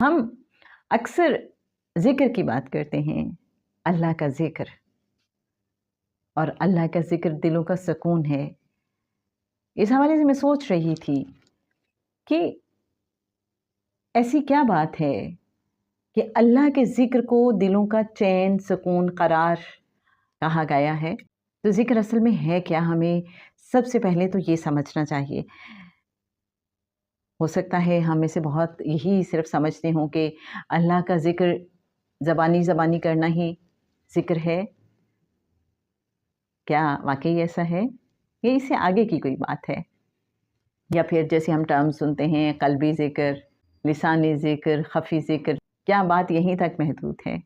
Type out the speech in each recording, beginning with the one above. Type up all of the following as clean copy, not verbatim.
हम अक्सर ज़िक्र की बात करते हैं, अल्लाह का ज़िक्र, और अल्लाह का ज़िक्र दिलों का सुकून है। इस हवाले से मैं सोच रही थी कि ऐसी क्या बात है कि अल्लाह के ज़िक्र को दिलों का चैन, सुकून, करार कहा गया है। तो ज़िक्र असल में है क्या, हमें सबसे पहले तो ये समझना चाहिए। हो सकता है हम में से बहुत यही सिर्फ समझते हों कि अल्लाह का ज़िक्र ज़बानी करना ही ज़िक्र है। क्या वाक़ई ऐसा है? या इससे आगे की कोई बात है? या फिर जैसे हम टर्म सुनते हैं, क़ल्बी ज़िक्र, लिसानी ज़िक्र, ख़फ़ी ज़िक्र, क्या बात यहीं तक महदूद है?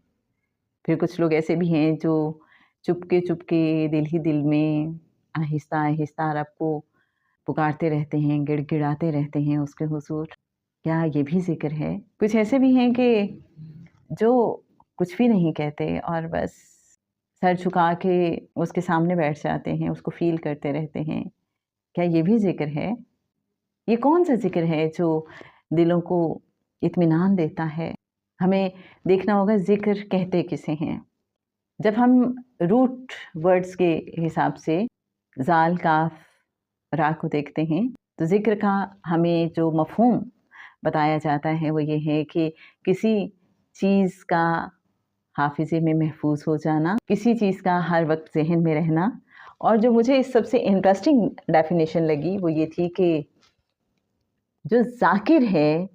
फिर कुछ लोग ऐसे भी हैं जो चुपके-चुपके, दिल ही दिल में, आहिस्ता-आहिस्ता रब को पुकारते रहते हैं, गिड़गिड़ाते रहते हैं उसके हुज़ूर। क्या ये भी ज़िक्र है? कुछ ऐसे भी हैं कि जो कुछ भी नहीं कहते और बस सर झुका के उसके सामने बैठ जाते हैं, उसको फ़ील करते रहते हैं। क्या ये भी ज़िक्र है? ये कौन-सा ज़िक्र है जो दिलों को इत्मीनान देता है? हमें देखना होगा ज़िक्र कहते किसे हैं। जब हम रूट वर्ड्स के हिसाब से ज़ाल, काफ़, रा को देखते हैं, तो ज़िक्र का हमें जो मफ़हूम बताया जाता है वो ये है कि किसी चीज़ का हाफ़िज़े में महफ़ूज़ हो जाना, किसी चीज़ का हर वक़्त ज़हन में रहना। और जो मुझे सबसे इंटरेस्टिंग डेफ़िनेशन लगी वो ये थी कि जो ज़ाकिर है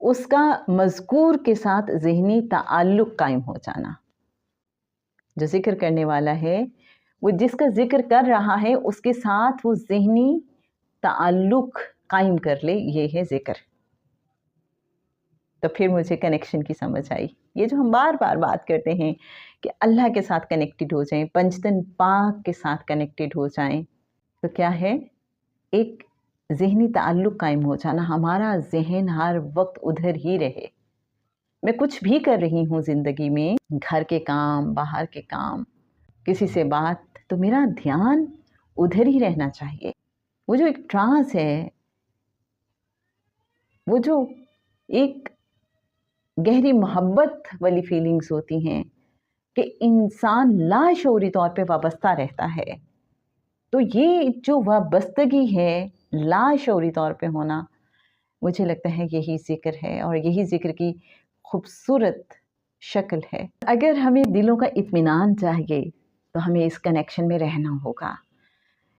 उसका मज़कूर के साथ ज़हनी ताल्लुक़ कायम हो जाना। जो ज़िक्र करने वाला है, वो जिसका ज़िक्र कर रहा है उसके साथ वो ज़हनी ताल्लुक़ कायम कर ले, ये है ज़िक्र। तो फिर मुझे कनेक्शन की समझ आई। ये जो हम बार-बार बात करते हैं कि अल्लाह के साथ कनेक्टेड हो जाएँ, पंजतन पाक के साथ कनेक्टेड हो जाएँ, तो क्या है? एक ज़हनी ताल्लुक़ कायम हो जाना, हमारा ज़हन हर वक़्त उधर ही रहे। मैं कुछ भी कर रही हूँ ज़िंदगी में, घर के काम, बाहर के काम, किसी से बात, तो मेरा ध्यान उधर ही रहना चाहिए। वो जो एक ट्रांस है, वो जो एक गहरी मोहब्बत वाली फीलिंग्स होती हैं कि इंसान लाशऊरी तौर पे वाबस्ता रहता है। तो ये जो वाबस्तगी है, लाशऊरी तौर पे होना, मुझे लगता है यही ज़िक्र है और यही ज़िक्र की खूबसूरत शक्ल है। अगर हमें दिलों का इत्मीनान चाहिए, तो हमें इस कनेक्शन में रहना होगा।